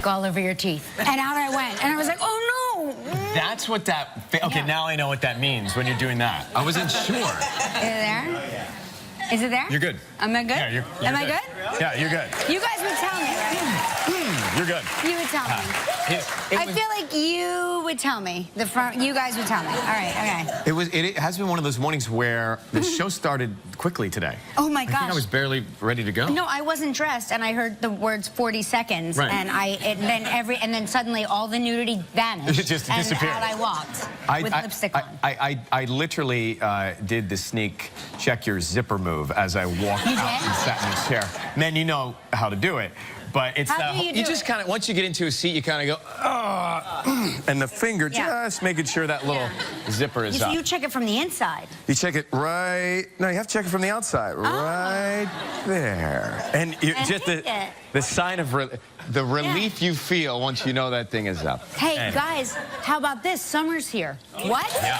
lipstick all over your teeth. And out I went. And I was like, oh, no. That's what that... Okay, now I know what that means when you're doing that. I wasn't sure. Is it there? Is it there? You're good. Am I good? Yeah, you're Am I good? good? Yeah, you're good. You guys would tell me, right? You're good. You would tell me. I feel like you would tell me. You guys would tell me. All right, okay. It has been one of those mornings where the show started quickly today. Oh my gosh. I think I was barely ready to go. No, I wasn't dressed, and I heard the words 40 seconds, right. and then suddenly all the nudity vanished. It just disappeared. And out I walked with lipstick on. I literally did the sneak check your zipper move as I walked out and sat in this chair. Man, you know how to do it. But it's you just kind of, once you get into a seat, you kind of go, and the finger just making sure that little zipper is up. You check it from the inside. You check it right, no, you have to check it from the outside, right there. And just the sign of, the relief you feel once you know that thing is up. Hey, guys, how about this? Summer's here. What? Yeah.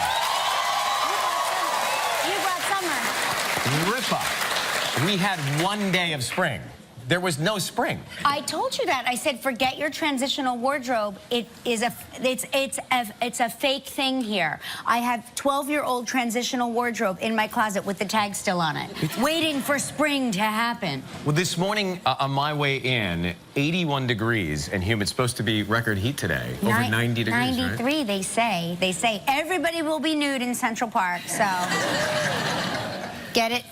You brought summer. Rip up. We had one day of spring. There was no spring. I told you that. I said, forget your transitional wardrobe. It's a fake thing here. I have 12-year-old transitional wardrobe in my closet with the tag still on it, waiting for spring to happen. Well, this morning on my way in, 81 degrees and humid. It's supposed to be record heat today. Over 90 degrees, 93, right? They say. Everybody will be nude in Central Park, so...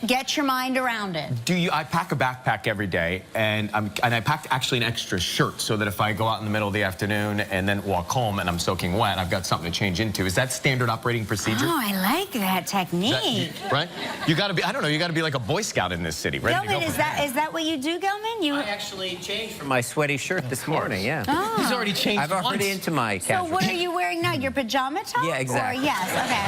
Get your mind around it. I pack a backpack every day, and I packed actually an extra shirt so that if I go out in the middle of the afternoon and then walk home and I'm soaking wet, I've got something to change into. Is that standard operating procedure? Oh, I like that technique. Right? You got to be, I don't know, you got to be like a Boy Scout in this city, right? Gelman, is that what you do, Gelman? I actually changed from my sweaty shirt this morning, yeah. Oh. He's already changed I've already into my casual. So what are you wearing now? Your pajama top? Yeah, exactly. Or, yes, okay.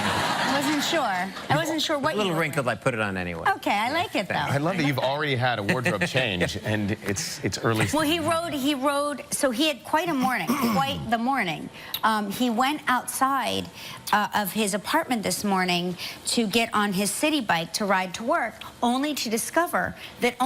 I wasn't sure what you were A little wearing. wrinkled, I put it on anyway. Okay, I like it though. I love that you've already had a wardrobe change, and it's early. Well, he rode, so he had quite a morning, quite the morning. He went outside of his apartment this morning to get on his city bike to ride to work, only to discover that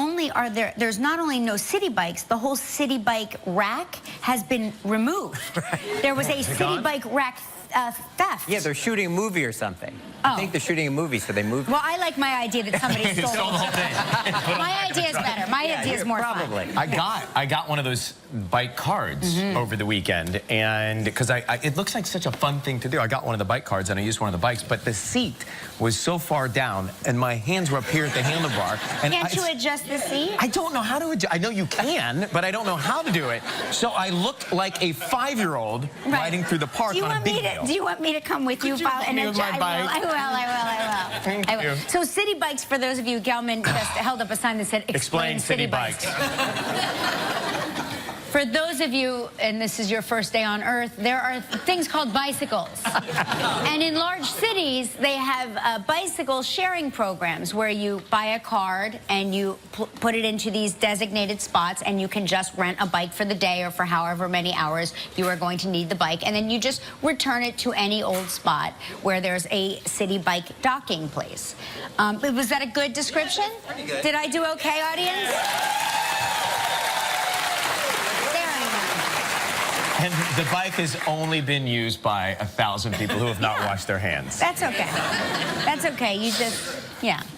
there's not only no city bikes, the whole city bike rack has been removed. Right. There was a city bike rack theft. Yeah, they're shooting a movie or something. Oh. I think they're shooting a movie, so they moved. Well, I like my idea that somebody stole the whole thing. My idea is better. My idea is more probably. fun. I got one of those bike cards over the weekend, and because it looks like such a fun thing to do. I got one of the bike cards and I used one of the bikes, but the seat was so far down and my hands were up here at the handlebar. And Can't you adjust the seat? I don't know how to adjust. I know you can, but I don't know how to do it. So I looked like a 5-year-old riding through the park on a big wheel. Do you want me to come with you? Could you help me with my bike? I will. Thank you. So city bikes, for those of you, Gelman just held up a sign that said, explain city bikes. For those of you, and this is your first day on Earth, there are things called bicycles. And in large cities, they have bicycle sharing programs where you buy a card and you put it into these designated spots, and you can just rent a bike for the day or for however many hours you are going to need the bike. And then you just return it to any old spot where there's a city bike docking place. Was that a good description? Pretty good. Did I do okay, audience? And the bike has only been used by 1,000 people who have not washed their hands. That's okay. That's okay. You just,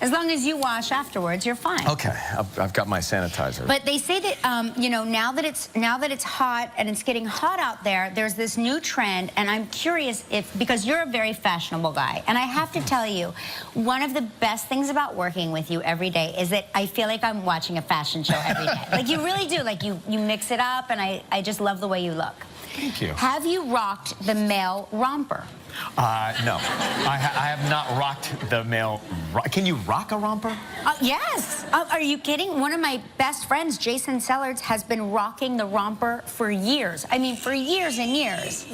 as long as you wash afterwards, you're fine. Okay, I've got my sanitizer. But they say that, you know, now that it's hot and it's getting hot out there, there's this new trend, and I'm curious because you're a very fashionable guy, and I have to tell you, one of the best things about working with you every day is that I feel like I'm watching a fashion show every day. Like, you really do. Like, you mix it up, and I just love the way you look. Thank you. Have you rocked the male romper? No. I have not rocked the male... Can you rock a romper? Yes. Are you kidding? One of my best friends, Jason Sellards, has been rocking the romper for years. I mean, for years and years.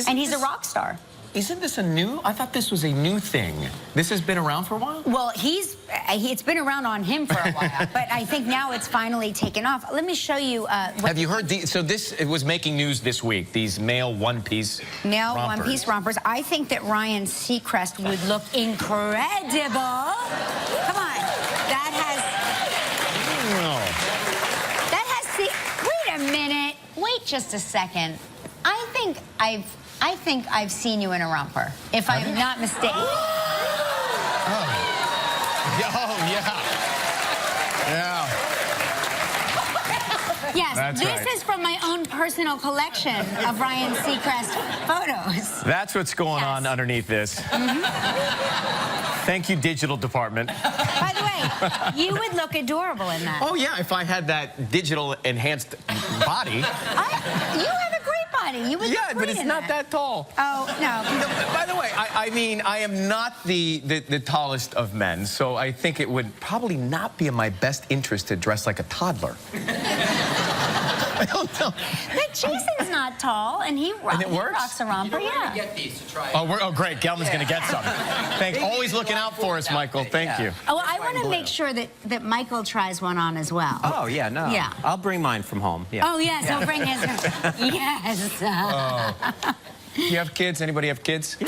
And he's a rock star. Isn't this a new... I thought this was a new thing. This has been around for a while? Well, it's been around on him for a while, but I think now it's finally taken off. Let me show you... Have you heard... it was making news this week, these male one-piece Male one-piece rompers. I think that Ryan Seacrest would look incredible. Come on. That has... Oh. That has... Wait a minute. Wait wait just a second. I think I've seen you in a romper, if I'm not mistaken. Oh, yeah. Yeah. Yes, That's this right. is from my own personal collection of Ryan Seacrest photos. That's what's going on underneath this. Thank you, digital department. By the way, you would look adorable in that. Oh, yeah, if I had that digital enhanced body. You have a great body. You would look Yeah, but great it's in not that tall. Oh, no. By the way, I mean, I am not the tallest of men, so I think it would probably not be in my best interest to dress like a toddler. I don't know. But Jason's not tall, and he rocks a romper, yeah. Get these to try. Oh, great. Gelman's going to get some. Thanks. Always looking out for us, Michael. Thank you. Oh, well, I want to make sure that Michael tries one on as well. Oh, yeah, no. Yeah. I'll bring mine from home. Yeah. Oh, yes, he'll bring his. Yes. You have kids? Anybody have kids? Yeah.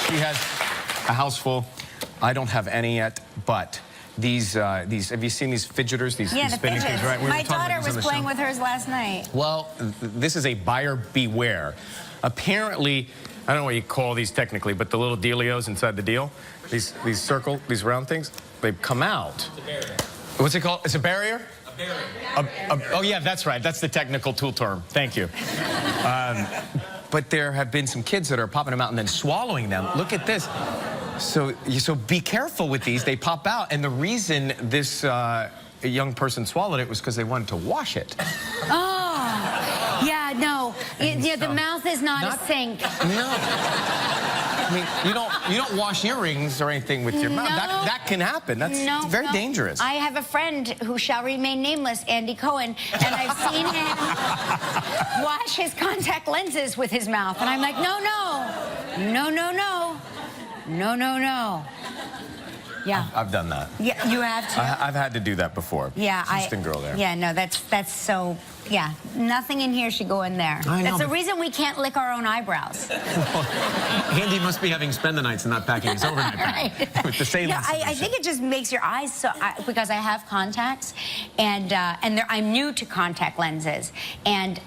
She has a house full. I don't have any yet, but these have you seen these fidgeters? These Yeah, the spinning fidgets. things, right? We were My talking about daughter these on was the playing show. with hers last night. Well, this is a buyer beware. Apparently, I don't know what you call these technically, but the little dealios inside the deal, these round things, they come out. It's a barrier. What's it called? It's a barrier? A barrier. Oh, yeah, that's right. That's the technical tool term. Thank you. But there have been some kids that are popping them out and then swallowing them. Look at this. So be careful with these. They pop out, and the reason this young person swallowed it was because they wanted to wash it. Oh, yeah, no. The mouth is not a sink. No. I mean, you don't wash earrings or anything with your mouth. That can happen. That's very dangerous. I have a friend who shall remain nameless, Andy Cohen, and I've seen him wash his contact lenses with his mouth, and I'm like, no. Yeah. I've done that. Yeah, you have to. I've had to do that before. Yeah, Interesting girl there. Yeah, no, that's so. Yeah, nothing in here should go in there. I know, That's the but- reason we can't lick our own eyebrows. Andy must be having spend the nights and not packing his overnight bag with the same. Yeah, I think it just makes your eyes so. Because I have contacts, and I'm new to contact lenses, and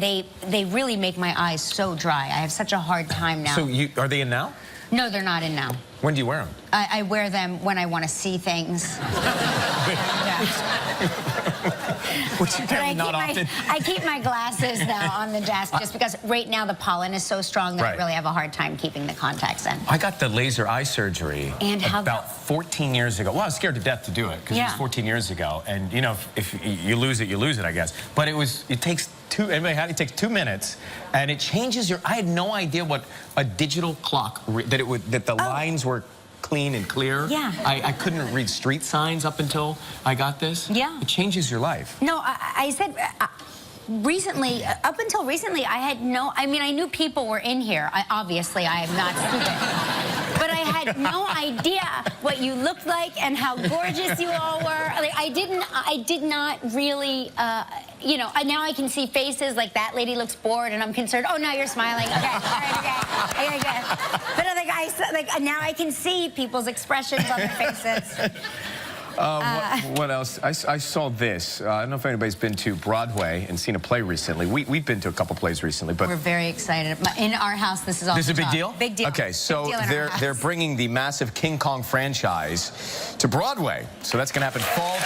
they really make my eyes so dry. I have such a hard time now. So are they in now? No, they're not in now. When do you wear them? I wear them when I want to see things. Which apparently not often. I keep my glasses now on the desk just because right now the pollen is so strong that I really have a hard time keeping the contacts in. I got the laser eye surgery about 14 years ago. Well, I was scared to death to do it because it was 14 years ago. And, you know, if you lose it, you lose it, I guess. But it takes it takes 2 minutes, and it changes your. I had no idea what a digital clock that the lines were clean and clear. Yeah. I couldn't read street signs up until I got this. Yeah. It changes your life. No, I said recently, up until recently, I had no. I mean, I knew people were in here. Obviously, I am not stupid. But I had no idea what you looked like and how gorgeous you all were. Like, I did not really, you know, now I can see faces like that lady looks bored and I'm concerned. Oh, now you're smiling. Okay, all right, okay. But now I can see people's expressions on their faces. What else? I saw this. I don't know if anybody's been to Broadway and seen a play recently. We've been to a couple plays recently, but we're very excited. In our house, this is all. This is a big deal? Big deal. Okay, so Big deal they're bringing the massive King Kong franchise to Broadway. So that's going to happen fall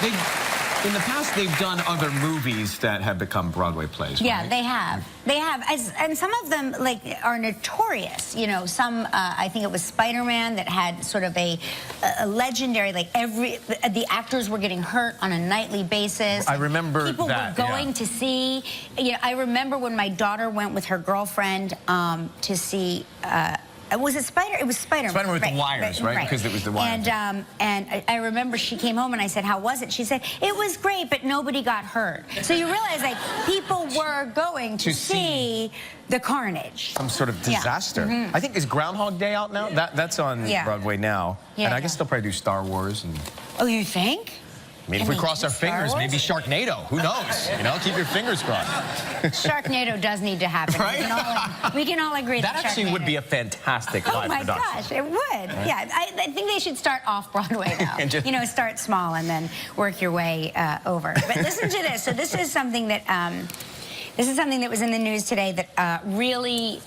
2018. In the past, they've done other movies that have become Broadway plays, right? Yeah, they have. They have. And some of them, like, are notorious. You know, some, I think it was Spider-Man that had sort of a legendary, like, the actors were getting hurt on a nightly basis. I remember People were going to see, you know, I remember when my daughter went with her girlfriend to see, was it Spider? It was Spider-Man. Spider-Man with the wires, right? Because it was the wires. And I remember she came home and I said, "How was it?" She said, "It was great, but nobody got hurt." So you realize, like, people were going to see the carnage. Some sort of disaster. Yeah. I think, is Groundhog Day out now? That's on Broadway now. Yeah, And I guess they'll probably do Star Wars. And oh, you think? I mean, if we cross our fingers, maybe Sharknado. Who knows? You know, keep your fingers crossed. Sharknado does need to happen. Right? We can all agree that actually Sharknado. would be a fantastic live production. Oh my gosh, it would. Right? Yeah, I think they should start off Broadway now. You know, start small and then work your way over. But listen to this. So this is something that was in the news today that really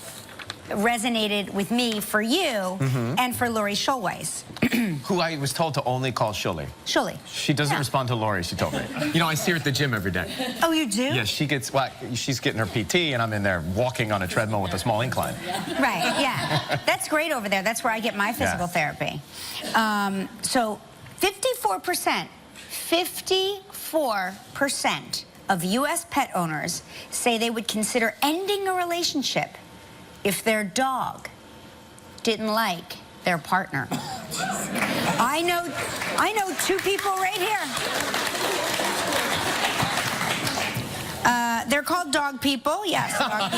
resonated with me, for you, and for Lori Schulweis. Who I was told to only call Shully. Shully. She doesn't respond to Lori, she told me. You know, I see her at the gym every day. Oh, you do? Yeah, she's getting her PT, and I'm in there walking on a treadmill with a small incline. Right, yeah. That's great over there. That's where I get my physical therapy. So 54% of U.S. pet owners say they would consider ending a relationship if their dog didn't like their partner. I know two people right here. They're called dog people. Yes, dog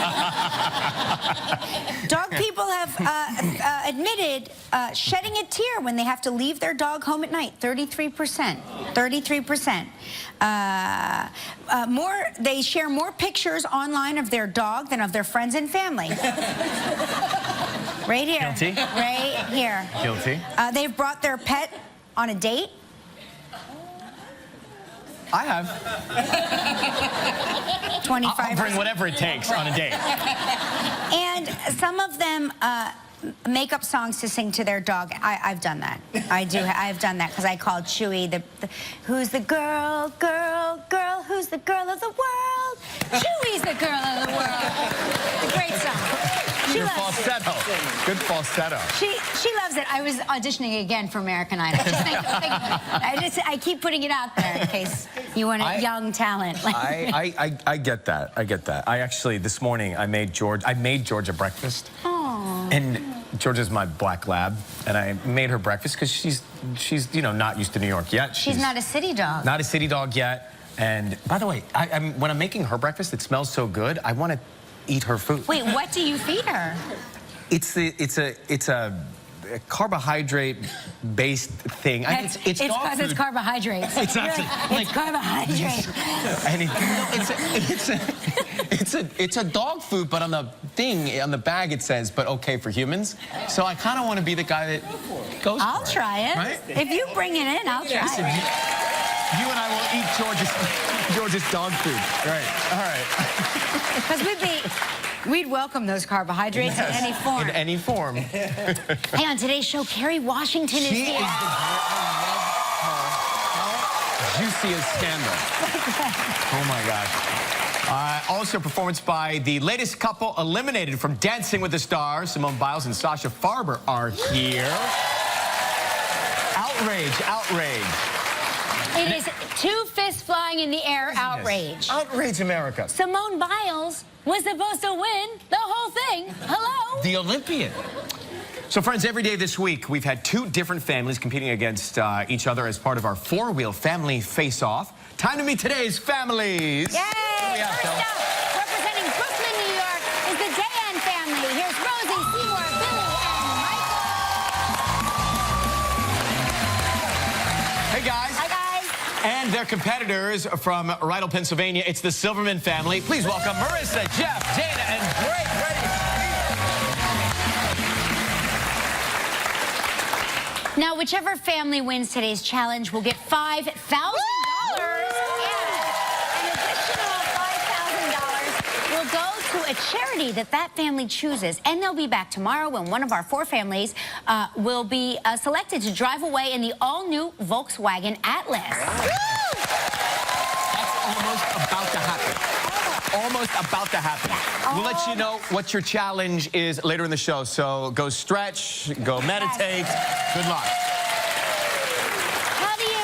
people. Dog people have admitted shedding a tear when they have to leave their dog home at night. 33%. 33%. They share more pictures online of their dog than of their friends and family. Right here. Guilty. Right here. Guilty. They've brought their pet on a date. I have. 25%. I'll bring whatever it takes on a date. And some of them make up songs to sing to their dog. I've done that. I've done that because I called Chewy who's the girl, who's the girl of the world? Chewy's the girl of the world. A great song. Good falsetto. Good falsetto. She loves it. I was auditioning again for American Idol. I keep putting it out there in case you want a young talent. I get that. I get that. I actually, this morning, I made George a breakfast. Oh. And George is my black lab, and I made her breakfast because she's you know, not used to New York yet. She's not a city dog. Not a city dog yet. And by the way, when I'm making her breakfast, it smells so good. I want to eat her food. Wait, what do you feed her? It's a carbohydrate-based thing. It's because it's carbohydrates. It's actually it's carbohydrates. And it's a dog food, but on the thing, on the bag, it says, but okay for humans. So I kind of want to be the guy that goes for it. I'll try it. Right? If you bring it in, I'll try Listen, it. You and I will eat George's dog food. Right. All right. Because we'd welcome those carbohydrates in any form. In any form. Hey, on today's show, Kerry Washington is here. She is the juiciest scandal. Oh my gosh. Also, performance by the latest couple eliminated from Dancing with the Stars. Simone Biles and Sasha Farber are here. Outrage, outrage. It is two fists flying in the air outrage. Outrage America. Simone Biles was supposed to win the whole thing. Hello? The Olympian. So, friends, every day this week, we've had two different families competing against each other as part of our four-wheel family face-off. Time to meet today's families. Yay! First up, representing Brooklyn, New York, is the Dayan family. Here's Rosie, Seymour, Billy, and Michael. Hey, guys. Hi, guys. And their competitors from Rydell, Pennsylvania. It's the Silverman family. Please welcome Marissa, Jeff, Dana, and Greg. Now, whichever family wins today's challenge will get $5,000. An additional $5,000 will go to a charity that family chooses. And they'll be back tomorrow when one of our four families will be selected to drive away in the all-new Volkswagen Atlas. That's almost about to happen. Almost about to happen. We'll let you know what your challenge is later in the show. So go stretch, go meditate. Good luck. How do you,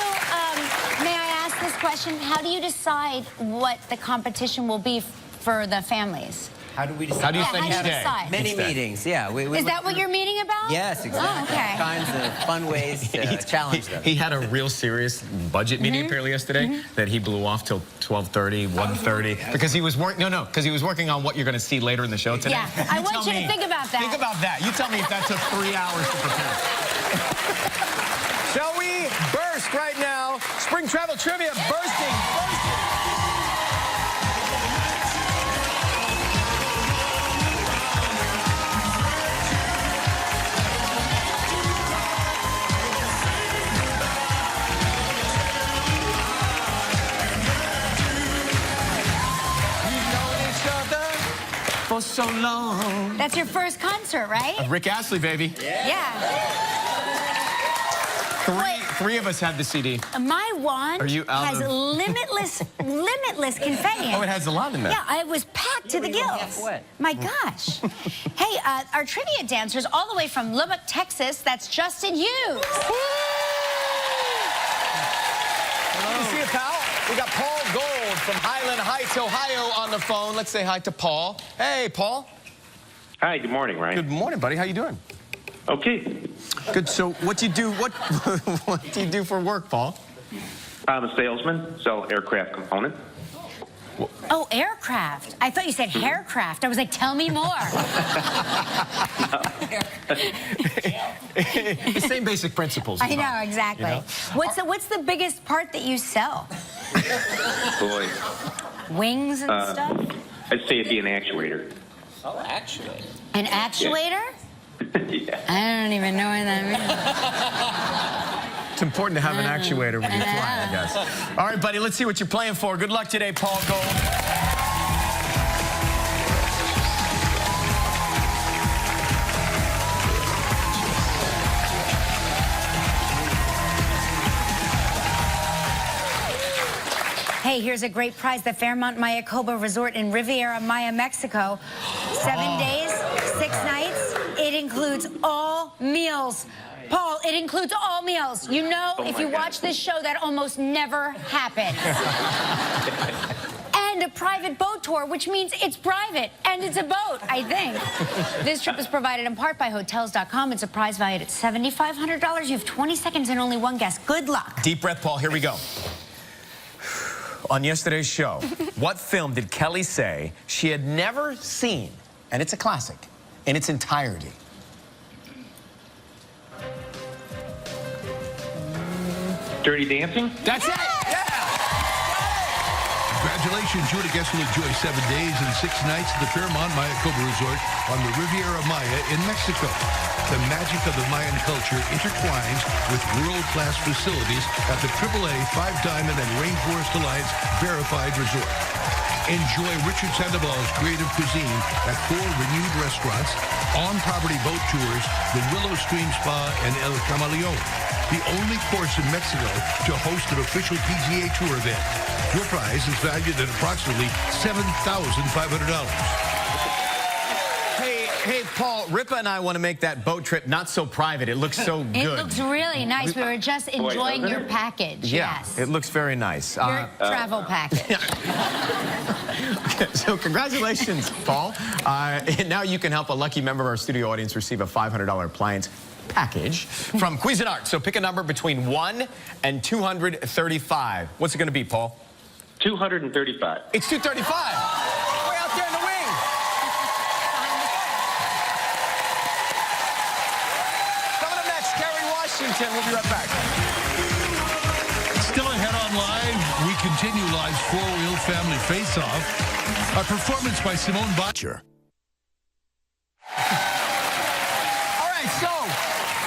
may I ask this question? How do you decide what the competition will be for the families? How do we decide? How do you Yeah, spend how each do you day? decide? Many meetings, yeah. Is that what you're meeting about? Yes, exactly. Oh, okay. All kinds of fun ways to challenge them. He had a real serious budget meeting apparently yesterday that he blew off till 12:30, 1:30 because he was because he was working on what you're going to see later in the show today. Yeah, I want you to think about that. Think about that. You tell me if that took 3 hours to prepare. Shall we burst desk right now. Spring travel trivia bursting. For so long. That's your first concert, right? Rick Astley, baby. Yeah. Three of us had the CD. My wand has of... limitless confetti. Oh, it has a lot in there. Yeah, it was packed to the gills. My gosh. Hey, our trivia dancers all the way from Lubbock, Texas, that's Justin Hughes. Good to see you, pal. We got Paul Gold from Highland Heights, Ohio on the phone. Let's say hi to Paul. Hey, Paul. Hi, good morning, Ryan. Good morning, buddy. How you doing? Okay. Good. So what do you do? What do you do for work, Paul? I'm a salesman, sell aircraft components. Oh, aircraft. I thought you said haircraft. I was like, tell me more. The same basic principles. I know, exactly. You know? What's the biggest part that you sell? Boy. Wings and stuff? I'd say it'd be an actuator. Oh, actuator. An actuator? Yeah. I don't even know what that means. It's important to have an actuator when you fly, I guess. All right, buddy, let's see what you're playing for. Good luck today, Paul Gold. Hey, here's a great prize, the Fairmont Mayakoba Resort in Riviera Maya, Mexico. 7 days, 6 nights. It includes all meals. Paul, it includes all meals. You know, if you watch this show, that almost never happens. And a private boat tour, which means it's private, and it's a boat, I think. This trip is provided in part by Hotels.com. It's a prize valued at $7,500. You have 20 seconds and only one guess. Good luck. Deep breath, Paul. Here we go. On yesterday's show, what film did Kelly say she had never seen, and it's a classic, in its entirety? Dirty Dancing? That's it! Yeah! Congratulations, you and a guest will enjoy 7 days and 6 nights at the Fairmont Mayakoba Resort on the Riviera Maya in Mexico. The magic of the Mayan culture intertwines with world-class facilities at the AAA 5-Diamond and Rainforest Alliance verified resort. Enjoy Richard Sandoval's creative cuisine at 4 renewed restaurants, on-property boat tours, the Willow Stream Spa, and El Camaleon. The only course in Mexico to host an official PGA Tour event. Your prize is valued at approximately $7,500. Hey, Paul, Ripa and I want to make that boat trip not so private. It looks so good. It looks really nice. We were just enjoying your package. Yeah, yes. It looks very nice. Your travel package. So congratulations, Paul. And now you can help a lucky member of our studio audience receive a $500 appliance package from Cuisinart. So pick a number between 1 and 235. What's it going to be, Paul? 235. It's 235. Way out there in the wing. Coming up next, Kerry, Washington. We'll be right back. Still ahead on Live, we continue Live's 4-wheel family face-off. A performance by Simone Botcher.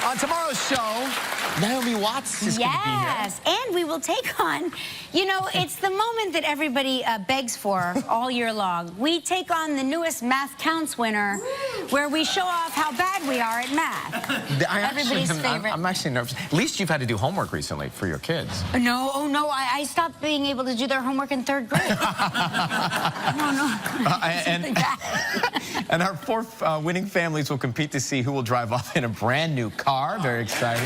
On tomorrow's show, Naomi Watts is going to be here. Yes, and we will take on, you know, it's the moment that everybody begs for all year long. We take on the newest Mathcounts winner, where we show off how bad we are at math. Everybody's favorite. I'm actually nervous. At least you've had to do homework recently for your kids. No, oh no, I stopped being able to do their homework in 3rd grade. And our 4 winning families will compete to see who will drive off in a brand new car. Very exciting.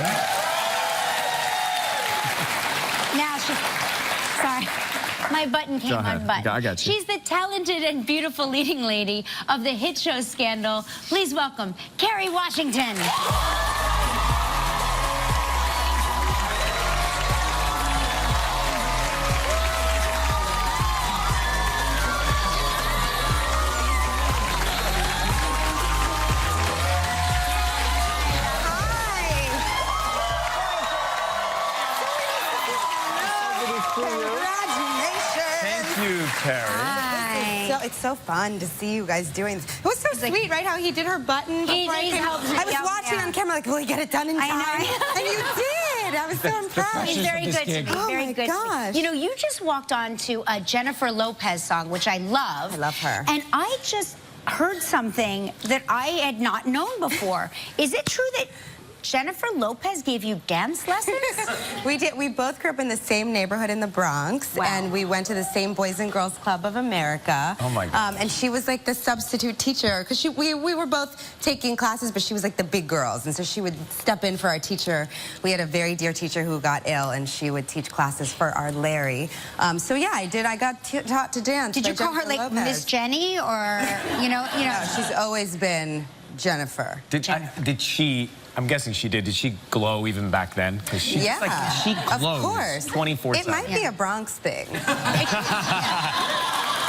Now sorry, my button came unbuttoned. I got you. She's the talented and beautiful leading lady of the hit show Scandal. Please welcome Kerry Washington. Congratulations. Thank you, Kerry. Hi. So, it's so fun to see you guys doing this. It was so sweet, right? How he did her button. He's before I came. helped me I was out, watching on camera like, will he get it done in time? I know. And you did. I was so impressed. He's very good to me. Oh Very my good to gosh. me. You know, you just walked on to a Jennifer Lopez song, which I love. I love her. And I just heard something that I had not known before. Is it true that Jennifer Lopez gave you dance lessons? We did. We both grew up in the same neighborhood in the Bronx, Wow. and we went to the same Boys and Girls Club of America. Oh my God. And she was like the substitute teacher because we were both taking classes, but she was like the big girls, and so she would step in for our teacher. We had a very dear teacher who got ill, and she would teach classes for our Larry. So yeah, I did. I got taught to dance. Did by you call her Jennifer like Lopez. Miss Jenny or No, she's always been Jennifer. Did she? I'm guessing she did. Did she glow even back then? Because she Yeah, like she glows of course. 24/7. It might be a Bronx thing.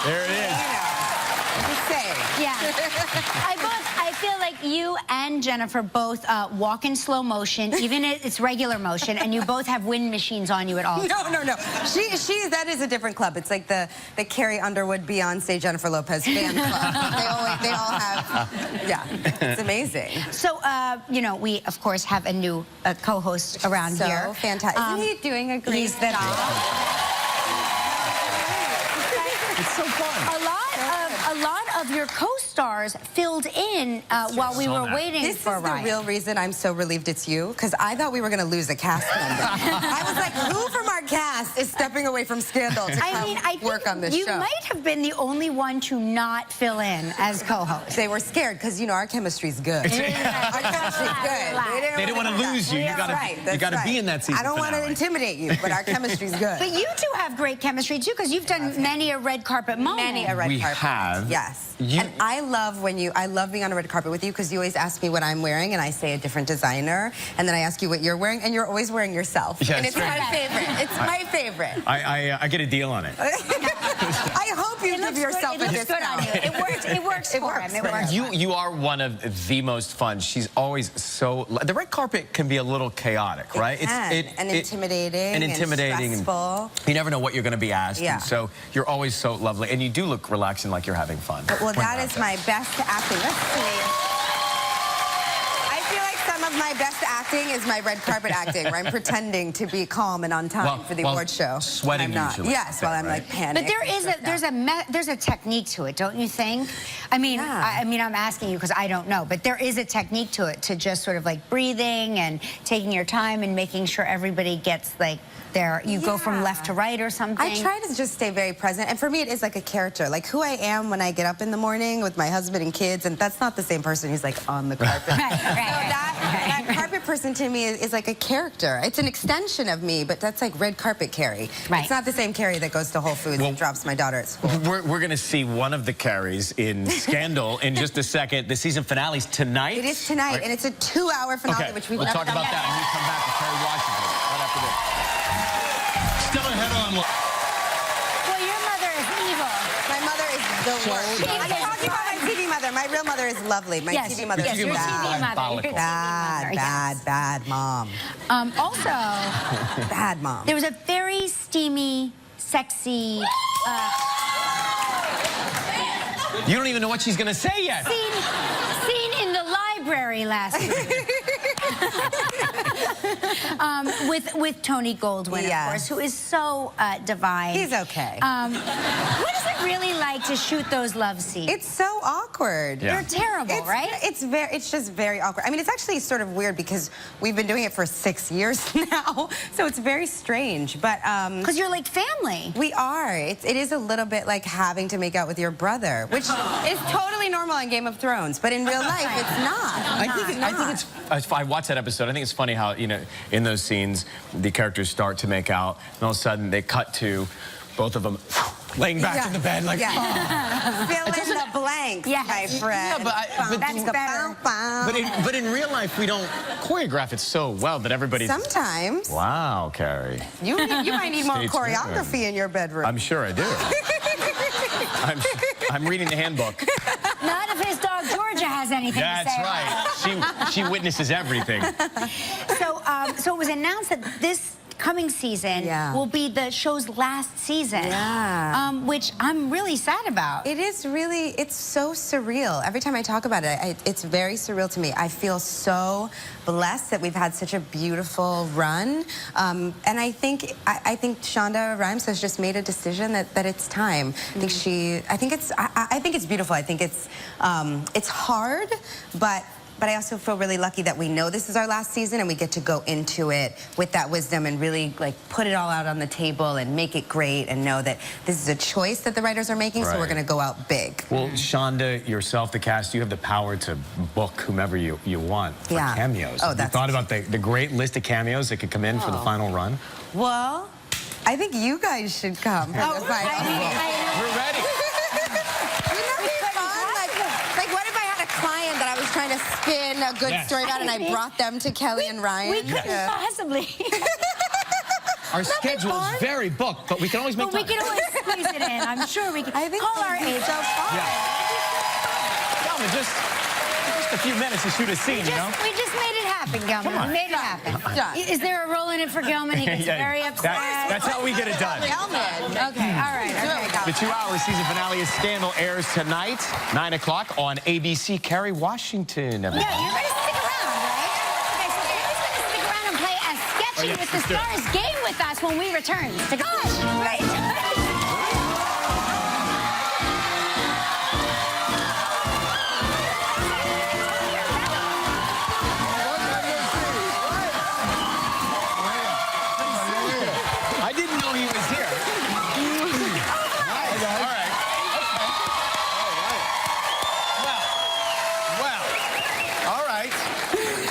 There it is. Just saying. Yeah. I feel like you and Jennifer both walk in slow motion, even if it's regular motion, and you both have wind machines on you at all times. No. That is a different club. It's like the Kerry Underwood, Beyonce, Jennifer Lopez fan club. they all have, yeah, it's amazing. So, you know, we, of course, have a new co-host around here. So fantastic. Isn't he doing a great He's the job? It's so fun. A lot of your co-stars filled in while we were waiting This for is the Ryan. real reason I'm so relieved it's you, because I thought we were going to lose a cast member. I was like, who from our cast is stepping away from Scandal to come I work think on this you show? might have been the only one to not fill in as co-host. They were scared because, you know, our chemistry's good. Our chemistry's good. They didn't want to lose you. You gotta be in that season I don't want to finale. intimidate you, but our chemistry's good. But you two have great chemistry, too, because you've done many a red carpet moment. Many a red We carpet. have. Yes. You- And I love being on a red carpet with you because you always ask me what I'm wearing and I say a different designer, and then I ask you what you're wearing and you're always wearing yourself. Yeah, and it's it's my great. favorite. It's my favorite. I get a deal on it. I hope you give yourself It a looks good on discount. you. It works for him. It works. You are one of the most fun. She's always so. The red carpet can be a little chaotic, right? And intimidating. And intimidating. And stressful. You never know what you're going to be asked. Yeah. And so you're always so lovely, and you do look relaxing, like you're having fun. Well, that is my best acting. Let's see. I feel like some of my best acting is my red carpet acting, where I'm pretending to be calm and on time for the award show. Sweating I'm not. usually. Yes, while I'm like panicked. But there's a technique to it, don't you think? I mean, Yeah. I mean, I'm asking you because I don't know, but there is a technique to it, to just sort of like breathing and taking your time and making sure everybody gets like you go from left to right or something. I try to just stay very present, and for me it is like a character, like who I am when I get up in the morning with my husband and kids, and that's not the same person who's like on the carpet. Right. So that carpet person to me is like a character. It's an extension of me, but that's like red carpet Kerry. Right. It's not the same Kerry that goes to Whole Foods and drops my daughter at school. We're going to see one of the Kerrys in Scandal in just a second. The season finale's tonight. It is tonight, and it's a 2-hour finale, Okay, which we've we'll never talk done about yet. that when we come back with Kerry Washington right after this. Still ahead on. Well, your mother is evil. My mother is the worst. I'm talking about my TV mother. My real mother is lovely. My Yes, TV mother yes, is your bad. TV mother. Your TV mother, yes. Bad mom. Also, Bad mom. there was a very steamy, sexy You don't even know what she's going to say yet. scene in the library last week. With Tony Goldwyn, of Yes. course, who is so divine. He's okay. What is it really like to shoot those love scenes? It's so awkward. Yeah. They're terrible, right? It's just very awkward. I mean, it's actually sort of weird because we've been doing it for 6 years now, so it's very strange. But Because you're like family. we are. It is a little bit like having to make out with your brother, which is totally normal on Game of Thrones, but in real life, it's not. I think I watched that episode. I think it's funny how, you know, in those scenes, the characters start to make out, and all of a sudden they cut to both of them laying back in the bed, like, Fill in the blanks, Yes. my friend. Yeah, but That's better. but in real life, we don't choreograph it so well that everybody's... Sometimes. Wow, Kerry. You might need more Stay tuned. choreography in your bedroom. I'm sure I do. I'm reading the handbook. Not if his dog Georgia has anything to That's say. right. She witnesses everything. So it was announced that this coming season Yeah. will be the show's last season. Yeah. Which I'm really sad about. It is really, it's so surreal. Every time I talk about it, it's very surreal to me. I feel so blessed that we've had such a beautiful run. And I think Shonda Rhimes has just made a decision that it's time. I think it's beautiful. I think it's hard, but I also feel really lucky that we know this is our last season and we get to go into it with that wisdom and really like put it all out on the table and make it great and know that this is a choice that the writers are making, so we're Right. going to go out big. Well, Shonda, yourself, the cast, you have the power to book whomever you want for Yeah. cameos. Oh, Have you that's thought about the great list of cameos that could come in for the final run? Well, I think you guys should come. For the final. We're ready. Wouldn't that be fun? Like, what if I had a client that I was trying to spin a good Yes. story about and I brought them to Kelly and Ryan? We couldn't possibly. Our That'd be schedule is fun. very booked, but we can always make But we time. can always squeeze it in. I'm sure we can. I think Call that our would be agent. so fun. Gelman, just a few minutes to shoot a scene, you know? We just made it happen, Gelman. on. We made it happen. Done. Is there a role in it for Gelman? He gets Yeah, very upset. that's how we get it done. Gelman. Okay, all right. The 2-hour season finale of Scandal airs tonight, 9 o'clock on ABC. Kerry, Washington. Yeah, you're going to stick around, right? Okay, so Kerry's going to stick around and play a Sketchy yes, with the let's do it. Stars game with us when we return. Stick around. Right. I didn't know he was here. All right. Well, all right.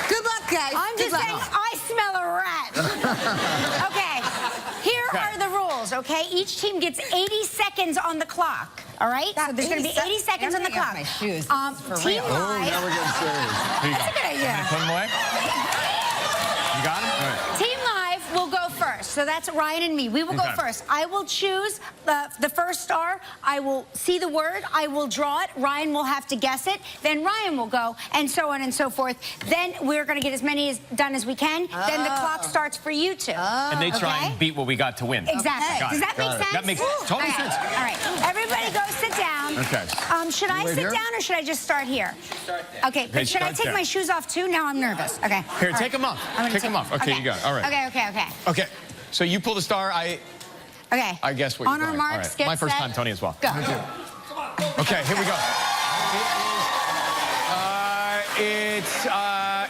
Good luck, guys. I'm just Good luck. saying, I smell a rat. Okay, here are the rules, okay? Each team gets 80 seconds on the clock, all right? So there's going to be 80 seconds on the clock. My shoes. Team Live. Now we're getting serious. Here you That's a go. good idea. Put him away. You got him? All right. Team Live will go first. So that's Ryan and me. We will go Okay. first. I will choose the first star. I will see the word. I will draw it. Ryan will have to guess it. Then Ryan will go, and so on and so forth. Then we're going to get as many done as we can. Then the clock starts for you two. And they try Okay. and beat what we got to win. Exactly. Got Does it. that make Got it. sense? That makes total Okay. sense. All right. Everybody go sit down. Okay. Should I sit here? down or should I just start here? Okay. But should I start take there. my shoes off too? Now I'm nervous. Okay. Here, All take them off. I'm gonna Take them off. Okay, you got it. All right. Okay. Okay. So you pull the star. I guess what On you're our going. All marks, right. get My first set, time, Tony, as well. Go. Okay, here we go.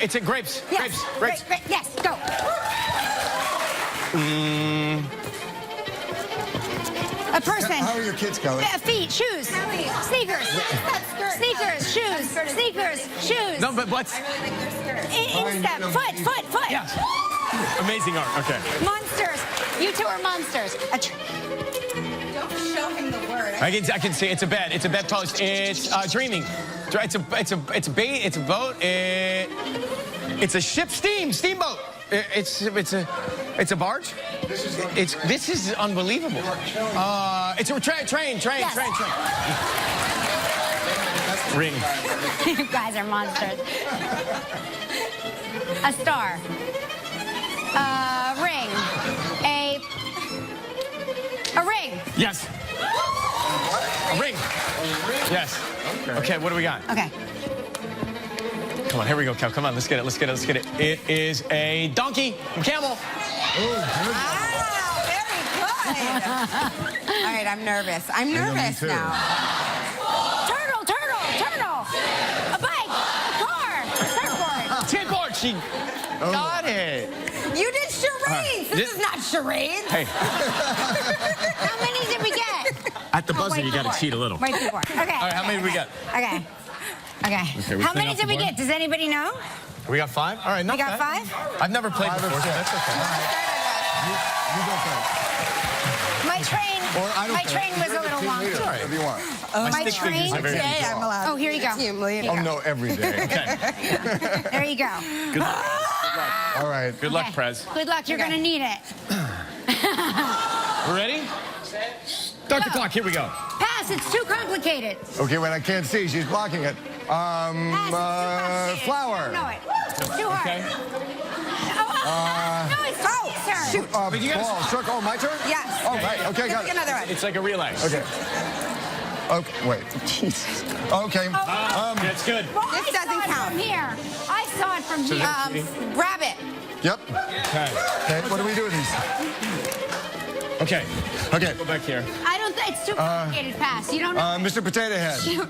It's a grapes. Yes. Grapes. Great. Yes. Go. A person. How are your kids, Kelly? Feet. Shoes. Sneakers. Sneakers. Shoes. Sneakers. Shoes. No, but what's... Instep. Foot. Yes. Amazing art. Okay. Monsters. You two are monsters. Don't show him the word. I can see it's a bed. It's a bedpost. It's dreaming. It's a bait. It's a boat. It's a ship. Steamboat. It's a barge. This is unbelievable. It's a train. Yes. Ring. You guys are monsters. A star. Ring. A ring. Yes. A ring. Yes. Okay, what do we got? Okay. Come on, here we go, Cal. Come on, let's get it. It is a donkey. Camel. Wow, very good. All right, I'm nervous. I'm nervous too. now. Turtle. A bike. A car. Surfboard. Skateboard. She got it. You did charades. This is not charades. Hey, How many did we get? at the buzzer, wait you got to before. cheat a little. Right before. Okay. All right, how many did we get? Okay. we How clean many up did the we board? get? Does anybody know? We got 5? All right, not We got bad. 5? I've never played 5 or before, so 6. that's okay. You go first. My train. Or I don't My care. train was You're a the little team long. leader, right. If you want. My My stick figures train are very Today I'm allowed. Oh, here you go. Team leader. Oh, no, every day. Okay. There you go. All right. Good luck, Okay. Prez. Good luck. You're going to need it. We're ready? Start the clock. Here we go. Pass. It's too complicated. Okay, when I can't see, she's blocking it. Pass. It's too complicated. Flower. No, it. Too hard. Okay. Oh, No, it's Tony's turn. Shoot. Ball, circle. Oh, my turn? Yes. Oh, right. Okay, got Pick it. another one. It's like a relay. Okay. Okay, wait. Jesus. Okay. That's good. Well, This I doesn't saw it count. from here. I saw it from here. Rabbit. Yep. Okay. Okay, what do we do with these? Okay. Okay. Go back here. I don't think it's too complicated pass. You don't know. Mr. Potato Head. See,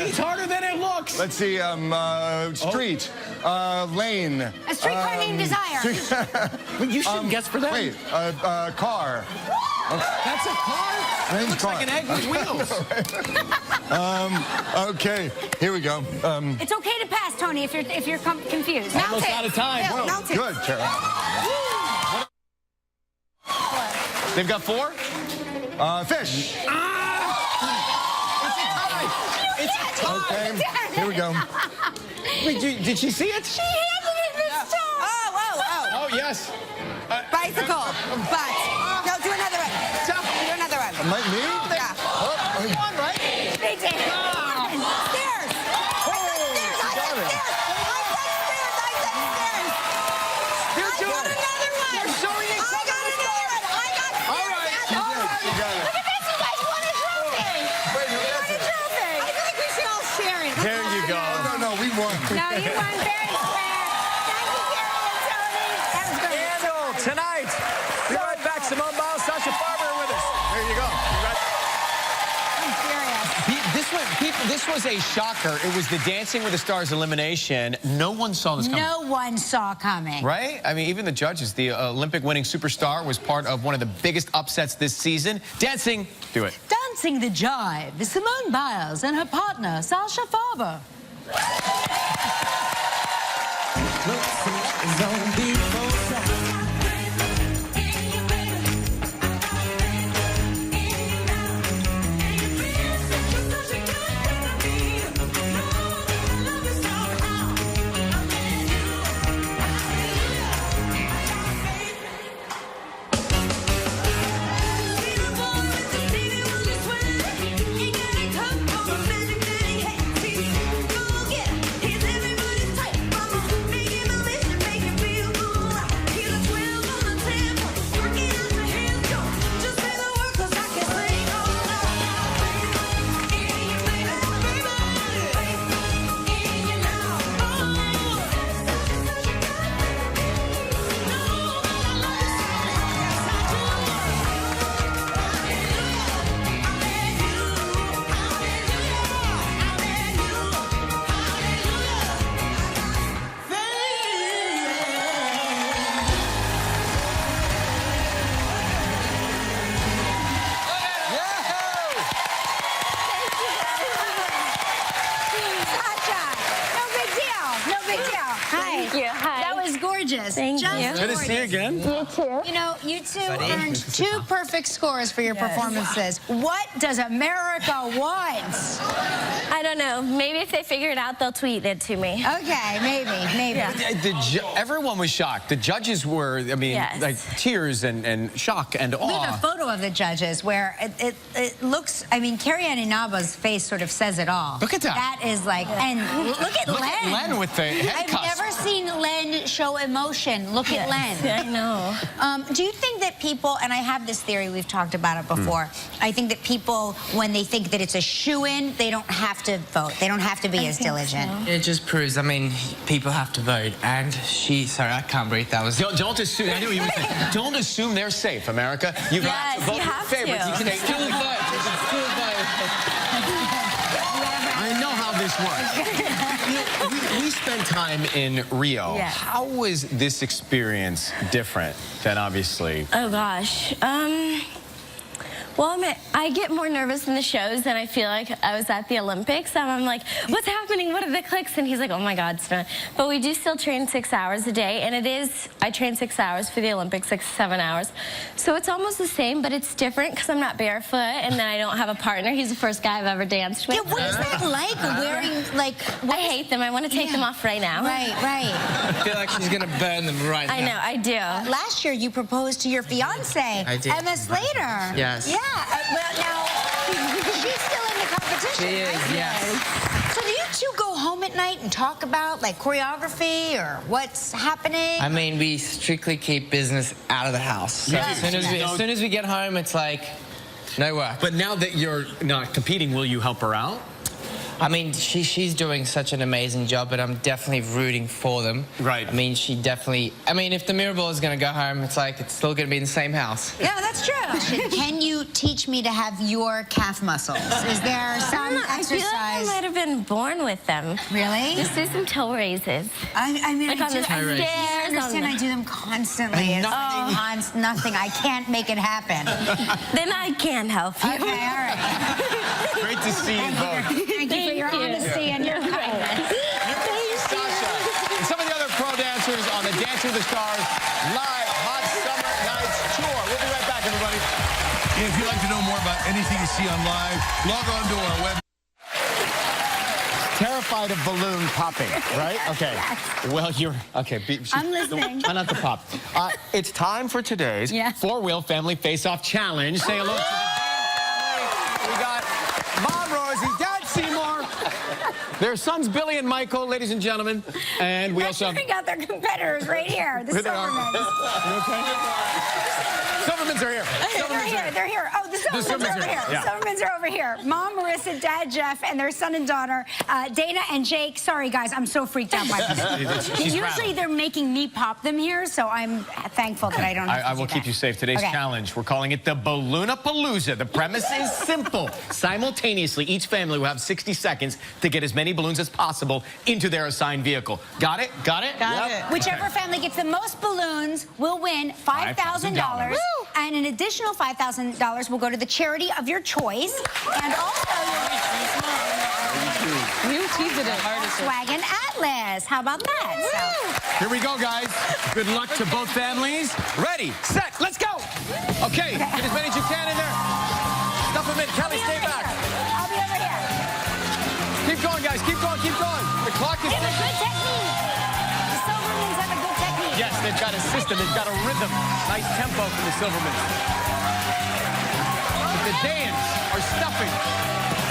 it's harder than it looks. Let's see, street, lane. A streetcar named Desire. Well, you shouldn't guess for that. Wait, car. That's a car? Name's Looks car. like an egg with wheels. Okay, here we go. It's okay to pass, Tony, if you're confused. Almost out of time. Bill, Whoa, mount it. good, Kerry. They've got 4? Fish. It's a tie. Okay, here we go. Wait, did she see it? She handed it this time. Oh, yes. Bicycle. But. No, do another one. Do another one. Me? Yeah. Come on, right? They did. Stairs. I said stairs. They're I got another one. They're showing each I got another one. I got stairs. All right. You got it. Look at this, you guys won a trophy. Wait, who You gets won a it? trophy. I feel like we should all share it. There you go. No, we won. No, you won very square. Thank you, Kerry and Tony. That was great. And tonight, be right back. Simone Biles, Sasha Farber are with us. There you go. I'm serious. This was a shocker. It was the Dancing with the Stars elimination. No one saw this coming. No one saw coming. Right? I mean, even the judges. The Olympic-winning superstar was part of one of the biggest upsets this season. Dancing, do it. Dancing the Jive is Simone Biles and her partner, Sasha Farber. Thank you. Good to see you again. You too. You know, you two earned 2 perfect scores for your performances. What does America want? I don't know. Maybe if they figure it out, they'll tweet it to me. Okay, maybe. Everyone was shocked. The judges were, I mean, Yes. like tears and shock and We have awe. a photo of the judges where it looks, I mean, Kerry Inaba's face sort of says it all. Look at that. That is like, and look at Look Len. at Len with the head I've cuffs. never seen Len show emotion. Look at Len. I know. Do you think that people, and I have this theory, we've talked about it before, I think that people, when they think that it's a shoo-in, they don't have to vote. They don't have to be as diligent. It just proves, I mean, people have to vote. And sorry, I can't breathe. That was... Don't assume, I knew what you were saying. Don't assume they're safe, America. You have to Yes, vote you your have favorites. to. You can still vote. You can still vote. I know how this works. We spent time in Rio. Yes. How was this experience different than obviously? Oh, gosh. Well, I get more nervous in the shows than I feel like I was at the Olympics. I'm like, what's happening? What are the clicks? And he's like, oh my God, it's not. But we do still train 6 hours a day. And I train 6 hours for the Olympics, 6 to 7 hours. So it's almost the same, but it's different because I'm not barefoot and then I don't have a partner. He's the first guy I've ever danced with. Yeah, what is that like, wearing, like... I hate them. I want to take them off right now. Right. I feel like she's going to burn them right now. I know, I do. Last year, you proposed to your fiancée, I did. Emma Slater. Yes. Yeah. Well, now, she's still in the competition. She is, right? yes. So do you Don't you go home at night and talk about like choreography or what's happening? I mean, we strictly keep business out of the house. So Yeah. as soon as we get home, it's like no work. But now that you're not competing, will you help her out? I mean, she's doing such an amazing job, but I'm definitely rooting for them. Right. I mean, if the Mirrorball is going to go home, it's like it's still going to be in the same house. Yeah, that's true. Can you teach me to have your calf muscles? Is there some I feel like I exercise? might have been born with them. Really? Just do some toe raises. I mean, Like I on do. the I stairs, understand. on I do them constantly. It's nothing. I can't make it happen. Then I can help you. Okay, all right. Great to see you both. Thank you for your honesty and your kindness. Sasha and some of the other pro dancers on the Dance with the Stars live Hot Summer Nights Tour. We'll be right back, everybody. If you'd like to know more about anything you see on live, log on to our web. Terrified of balloon popping, right? Okay. Well, you're... Okay. I'm listening. Try not to pop. It's time for today's four-wheel family face-off challenge. Say hello to the family. We got Mom Rosie, Dad Seymour, their sons Billy and Michael, ladies and gentlemen. And we also have... We got their competitors right here, the Here they are. Silvermans. You okay? Silvermans are here. They're here. Oh, the Silvermans are over here. Yeah. The Silvermans are over here. Mom, Marissa, Dad, Jeff, and their son and daughter, Dana and Jake. Sorry, guys, I'm so freaked out by this. Usually they're making me pop them here, so I'm thankful that I don't have to I will do keep that. you safe. Today's challenge, we're calling it the Balloonapalooza. The premise is simple. Simultaneously, each family will have 60 seconds to get as many balloons as possible into their assigned vehicle. Got it? Got it? Got it. Whichever family gets the most balloons will win $5,000. And an additional $5,000 will go to the charity of your choice. And also, You teased it. Volkswagen Atlas. How about that? So, Here we go, guys. Good luck to both families. Ready, set, let's go. Okay, get as many as you can in there. Stuff them in. Kelly, stay back. I'll be over here. Keep going, guys. Keep going, keep going. The clock is They have a ticking. good technique. The Silvermans have a good technique. Yes, they've got a system. They've got a rhythm. Nice tempo from the Silvermans. The Dans are stuffing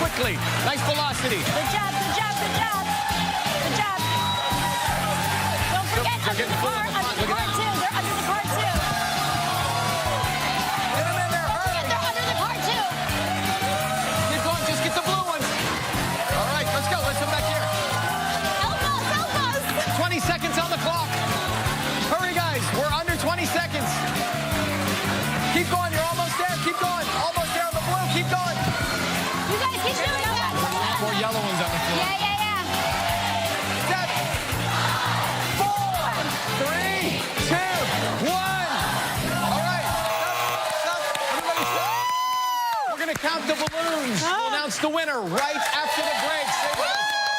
quickly. Nice velocity. Good job, good job, good job. Good job. Don't forget, They're under getting the full car, in the front. under the Look car at too. They're under the car too. Get them in there. Hurry. They're under the car too. Keep going. Just get the blue ones. All right, let's go. Let's come back here. Help us. 20 seconds on the clock. Hurry, guys. We're under 20 seconds. Keep going. You're almost there. Keep going. Almost there on the blue. Keep going. You guys keep doing that. More yellow ones on the floor. Yeah. 7, 4, 3, 2, 1. All right. Stop. Everybody stop. We're going to count the balloons. We'll announce the winner right